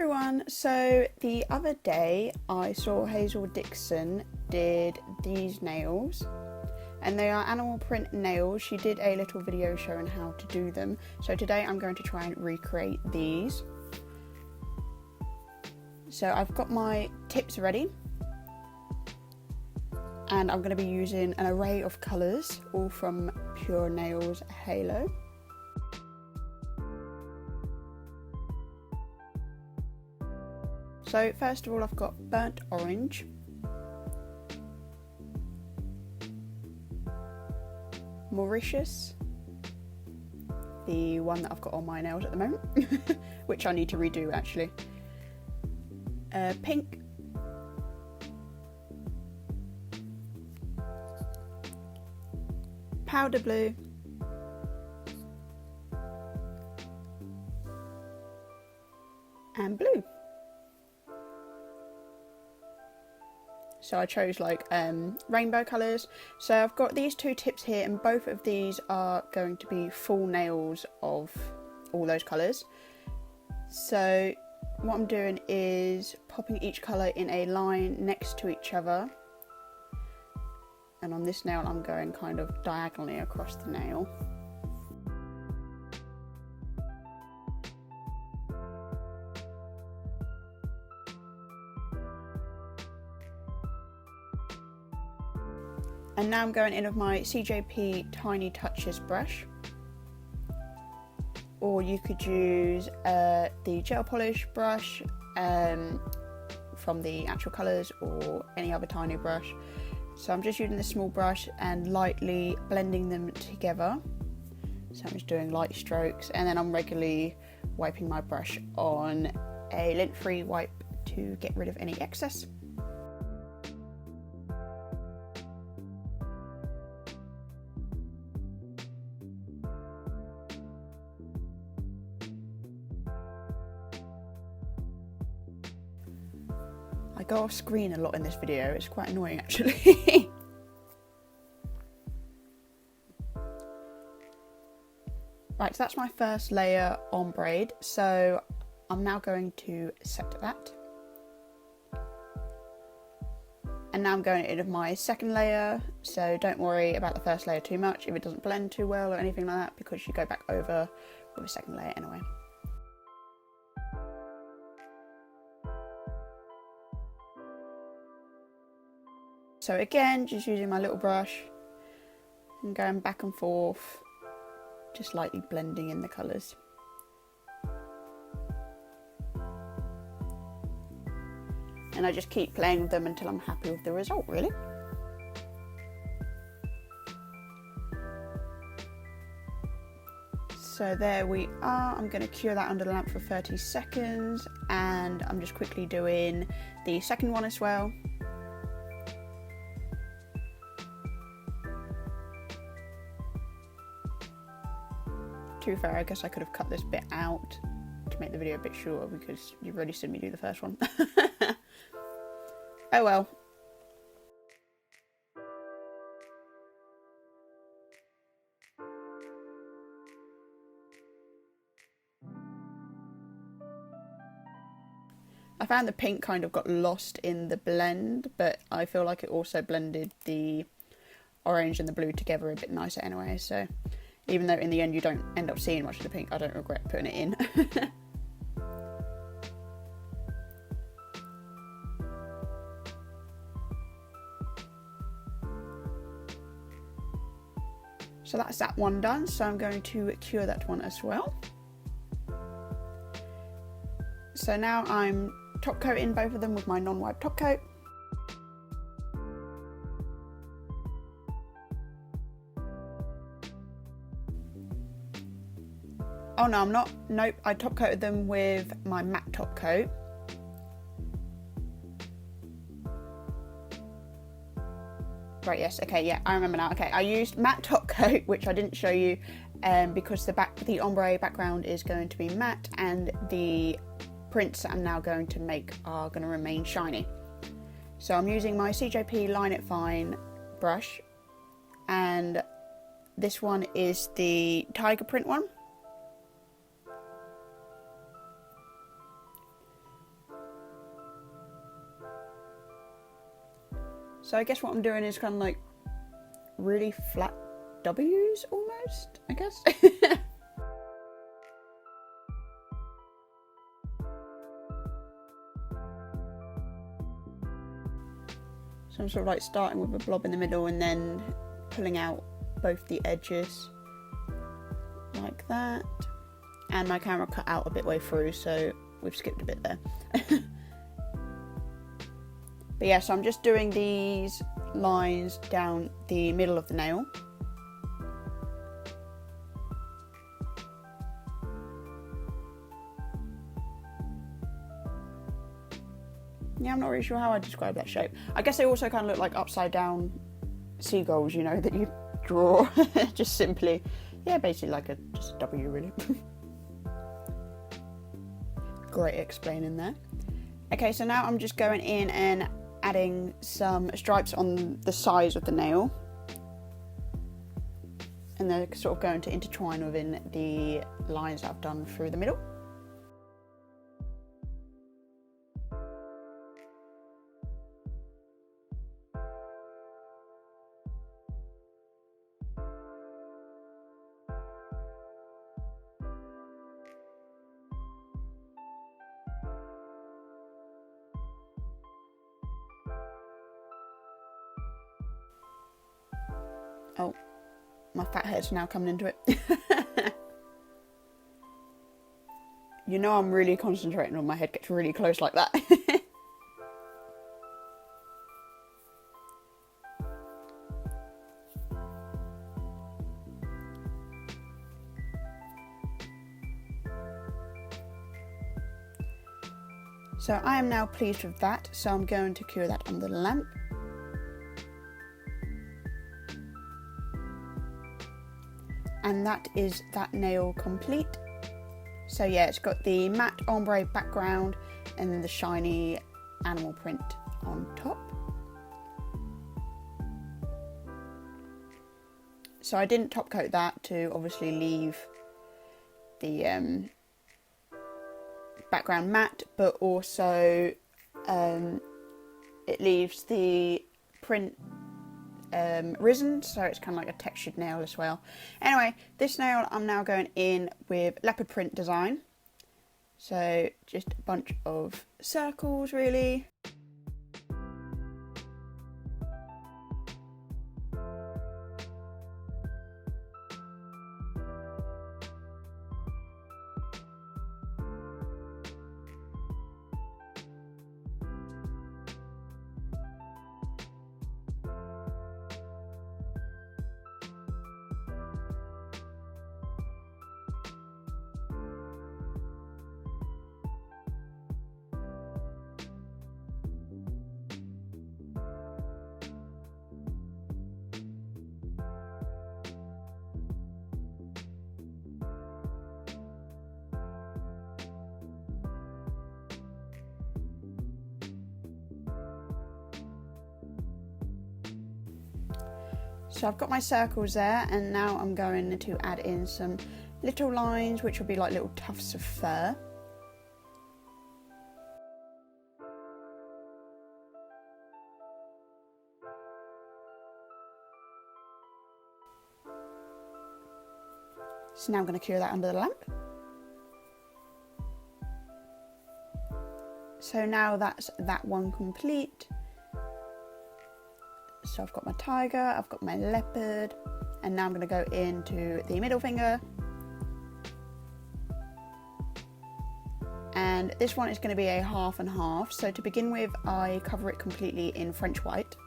everyone, so the other day I saw Hazel Dixon did these nails and they are animal print nails. She did a little video showing how to do them, so today I'm going to try and recreate these. So I've got my tips ready and I'm going to be using an array of colours, all from Pure Nails Halo. So first of all, I've got burnt orange, Mauritius, the one that I've got on my nails at the moment, which I need to redo actually, pink, powder blue, and blue. So I chose like rainbow colours. So I've got these two tips here and both of these are going to be full nails of all those colours. So what I'm doing is popping each colour in a line next to each other. And on this nail I'm going kind of diagonally across the nail. And now I'm going in with my CJP Tiny Touches brush, or you could use the gel polish brush from the actual colours, or any other tiny brush. So I'm just using this small brush and lightly blending them together. So I'm just doing light strokes, and then I'm regularly wiping my brush on a lint-free wipe to get rid of any excess. I go off screen a lot in this video, it's quite annoying actually. Right, so that's my first layer ombre, so I'm now going to set that. And now I'm going in with my second layer, so don't worry about the first layer too much if it doesn't blend too well or anything like that, because you go back over with a second layer anyway. So again, just using my little brush and going back and forth, just lightly blending in the colours. And I just keep playing with them until I'm happy with the result, really. So there we are. I'm going to cure that under the lamp for 30 seconds, and I'm just quickly doing the second one as well. To be fair, I guess I could have cut this bit out to make the video a bit shorter, because you've already seen me do the first one. Oh well. I found the pink kind of got lost in the blend, but I feel like it also blended the orange and the blue together a bit nicer anyway, so even though in the end you don't end up seeing much of the pink, I don't regret putting it in. So that's that one done, so I'm going to cure that one as well. So now I'm top coating both of them with my non-wipe top coat. Oh no, I'm not. Nope, I top coated them with my matte top coat. Right, yes, okay, yeah, I remember now. Okay, I used matte top coat, which I didn't show you, because the ombre background is going to be matte and the prints that I'm now going to make are going to remain shiny. So I'm using my CJP Line It Fine brush, and this one is the tiger print one. So I guess what I'm doing is kind of like really flat W's almost, I guess. So I'm sort of like starting with a blob in the middle and then pulling out both the edges like that. And my camera cut out a bit way through, so we've skipped a bit there. But yeah, so I'm just doing these lines down the middle of the nail. Yeah, I'm not really sure how I describe that shape. I guess they also kind of look like upside down seagulls, you know, that you draw just simply. Yeah, basically like just a W, really. Great explaining there. Okay, so now I'm just going in and adding some stripes on the sides of the nail. And they're sort of going to intertwine within the lines that I've done through the middle. Oh, my fat head's now coming into it. You know I'm really concentrating when my head gets really close like that. So I am now pleased with that, so I'm going to cure that under the lamp. And that is that nail complete. So yeah, it's got the matte ombre background and then the shiny animal print on top. So I didn't top coat that to obviously leave the background matte, but also it leaves the print risen, so it's kind of like a textured nail as well. Anyway, this nail I'm now going in with leopard print design. So just a bunch of circles really. So I've got my circles there, and now I'm going to add in some little lines, which will be like little tufts of fur. So now I'm going to cure that under the lamp. So now that's that one complete. So I've got my tiger, I've got my leopard, and now I'm going to go into the middle finger. And this one is going to be a half and half. So to begin with, I cover it completely in French white.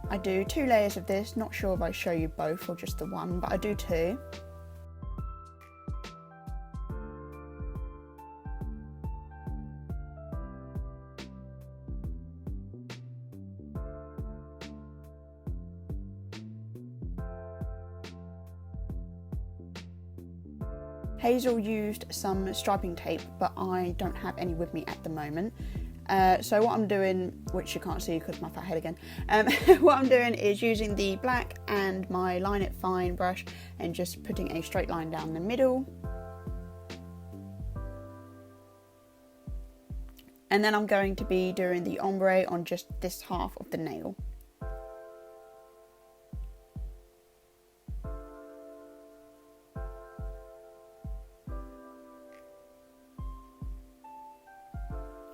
I do 2 layers of this, not sure if I show you both or just the one, but I do 2. Hazel used some striping tape, but I don't have any with me at the moment. So what I'm doing, which you can't see because my fat head again, what I'm doing is using the black and my Line It Fine brush and just putting a straight line down the middle. And then I'm going to be doing the ombre on just this half of the nail.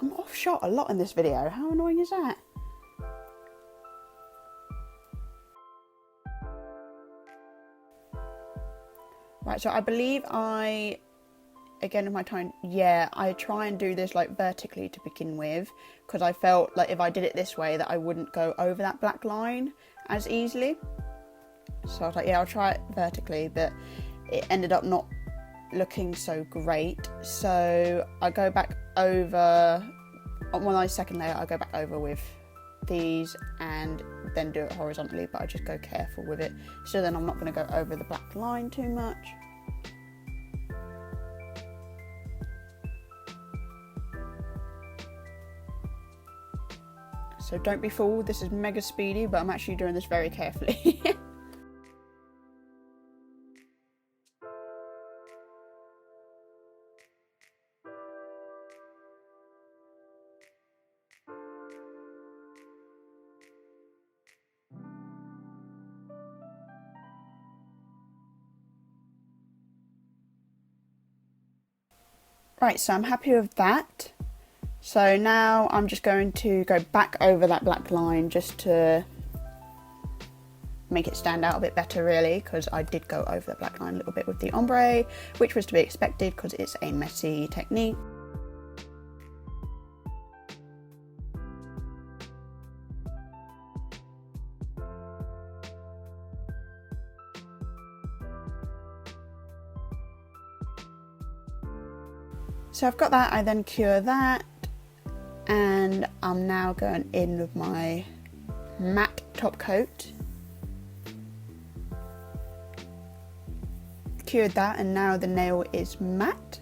I'm off shot a lot in this video. How annoying is that? Right, so I believe again with my time, yeah, I try and do this like vertically to begin with, because I felt like if I did it this way that I wouldn't go over that black line as easily. So I was like, yeah, I'll try it vertically, but it ended up not looking so great. So I go back over, on my second layer, I go back over with these and then do it horizontally, but I just go careful with it. So then I'm not going to go over the black line too much. So don't be fooled, this is mega speedy, but I'm actually doing this very carefully. Right, so I'm happy with that. So now I'm just going to go back over that black line just to make it stand out a bit better, really, because I did go over the black line a little bit with the ombre, which was to be expected because it's a messy technique. So I've got that, I then cure that, and I'm now going in with my matte top coat. Cured that, and now the nail is matte.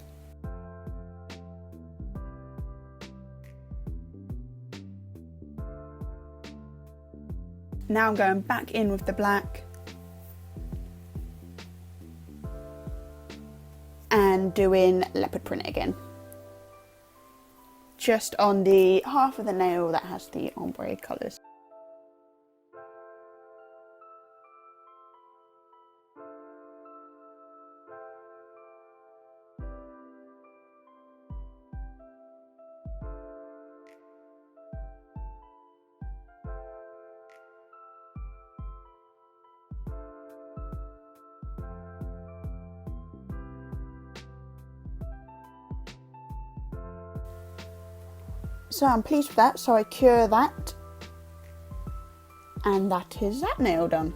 Now I'm going back in with the black and doing leopard print again. Just on the half of the nail that has the ombre colours. So I'm pleased with that, so I cure that, and that is that nail done.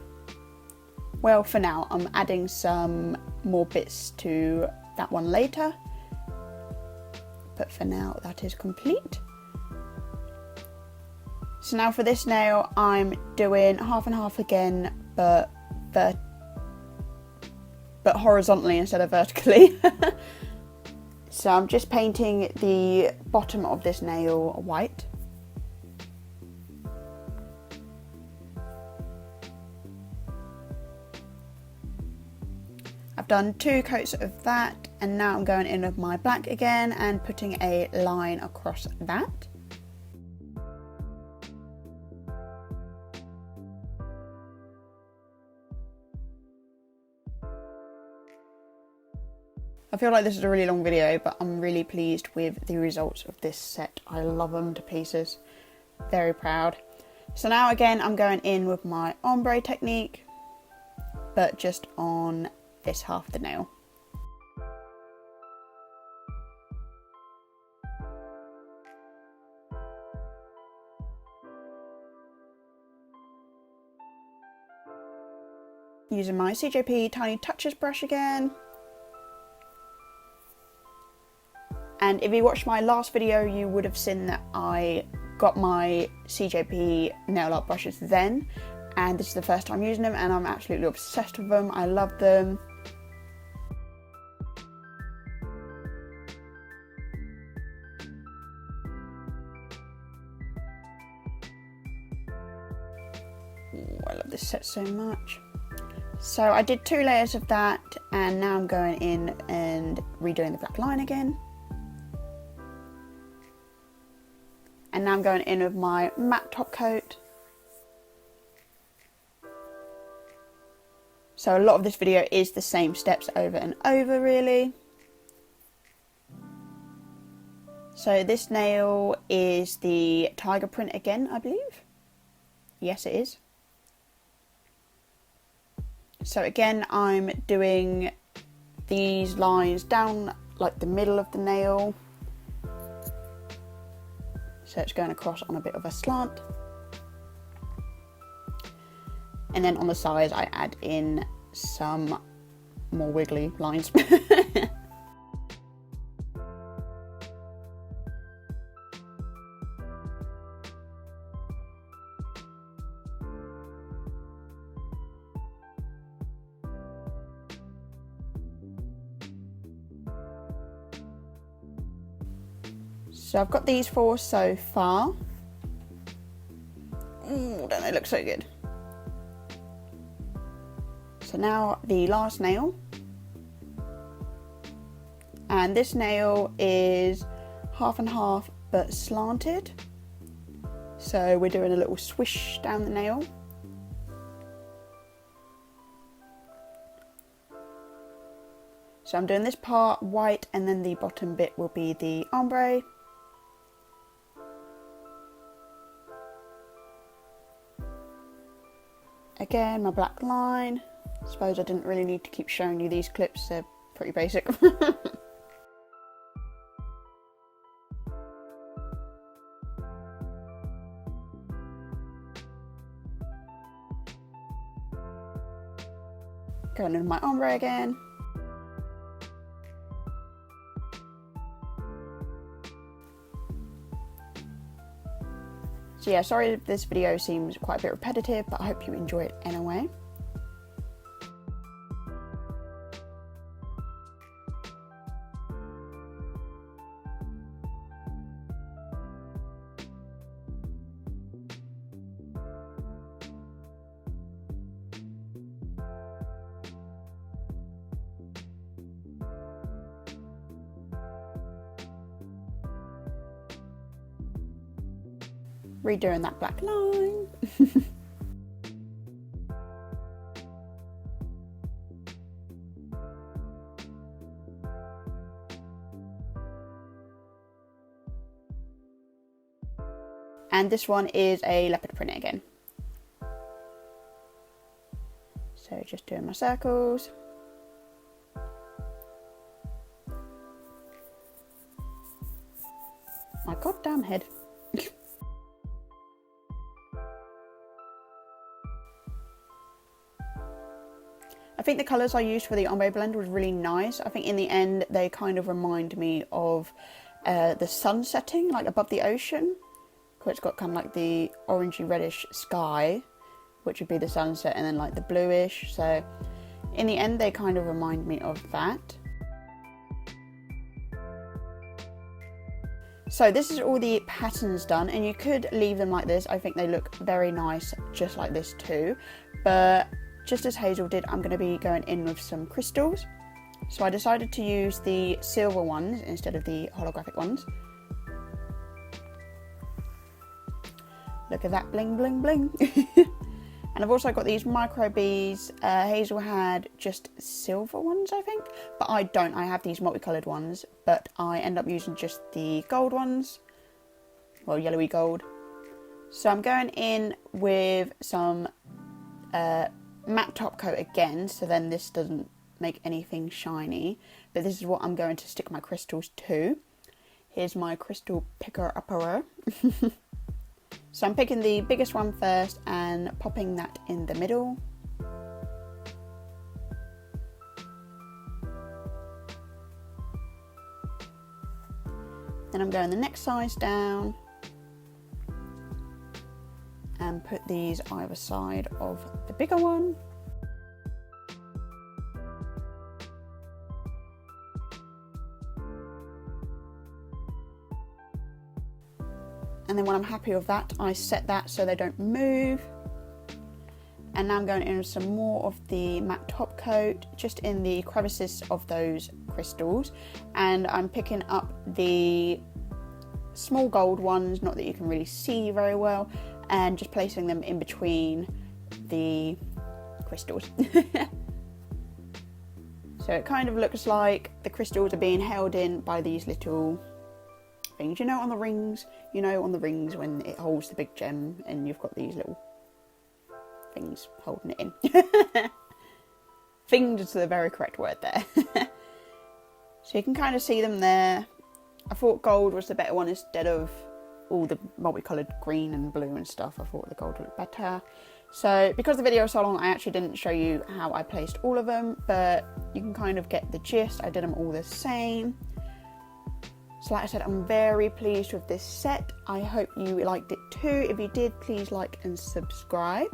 Well, for now, I'm adding some more bits to that one later, but for now that is complete. So now for this nail, I'm doing half and half again, but horizontally instead of vertically. So I'm just painting the bottom of this nail white. I've done 2 coats of that, and now I'm going in with my black again and putting a line across that. I feel like this is a really long video, but I'm really pleased with the results of this set. I love them to pieces. Very proud. So now again, I'm going in with my ombre technique, but just on this half of the nail. Using my CJP Tiny Touches brush again. And if you watched my last video, you would have seen that I got my CJP nail art brushes then, and this is the first time using them, and I'm absolutely obsessed with them. I love them. Ooh, I love this set so much. So I did 2 layers of that, and now I'm going in and redoing the black line again. And now I'm going in with my matte top coat. So a lot of this video is the same steps over and over really. So this nail is the tiger print again, I believe. Yes, it is. So again, I'm doing these lines down like the middle of the nail. So it's going across on a bit of a slant. And then on the sides, I add in some more wiggly lines. So I've got these 4 so far. Ooh, don't they look so good? So now the last nail. And this nail is half and half but slanted. So we're doing a little swish down the nail. So I'm doing this part white and then the bottom bit will be the ombre. Again, my black line. Suppose I didn't really need to keep showing you these clips, they're pretty basic. Going in my ombre again. So yeah, sorry if this video seems quite a bit repetitive, but I hope you enjoy it anyway. Redoing that black line. And this one is a leopard print again. So just doing my circles. My goddamn head. I think the colours I used for the ombre blend was really nice. I think in the end they kind of remind me of the sun setting, like above the ocean. Because it's got kind of like the orangey reddish sky, which would be the sunset, and then like the bluish. So in the end they kind of remind me of that. So this is all the patterns done, and you could leave them like this. I think they look very nice just like this too. But just as Hazel did, I'm going to be going in with some crystals. So I decided to use the silver ones instead of the holographic ones. Look at that bling bling bling. And I've also got these micro bees. Hazel had just silver ones, I think, but I don't. I have these multicoloured ones, but I end up using just the gold ones, well, yellowy gold. So I'm going in with some matte top coat again, so then this doesn't make anything shiny, but this is what I'm going to stick my crystals to. Here's my crystal picker upper. So I'm picking the biggest one first and popping that in the middle. Then I'm going the next size down and put these either side of the bigger one. And then when I'm happy with that, I set that so they don't move. And now I'm going in with some more of the matte top coat, just in the crevices of those crystals. And I'm picking up the small gold ones, not that you can really see very well, and just placing them in between the crystals. So it kind of looks like the crystals are being held in by these little things, you know, on the rings, on the rings when it holds the big gem and you've got these little things holding it in. Things is the very correct word there. So you can kind of see them there. I thought gold was the better one instead of all the multicoloured green and blue and stuff. I thought the gold looked better. So because the video was so long, I actually didn't show you how I placed all of them, but you can kind of get the gist. I did them all the same. So like I said, I'm very pleased with this set. I hope you liked it too. If you did, please like and subscribe.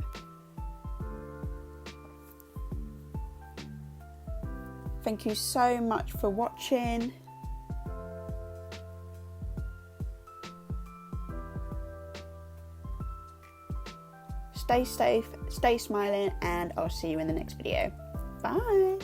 Thank you so much for watching. Stay safe, stay smiling, and I'll see you in the next video. Bye.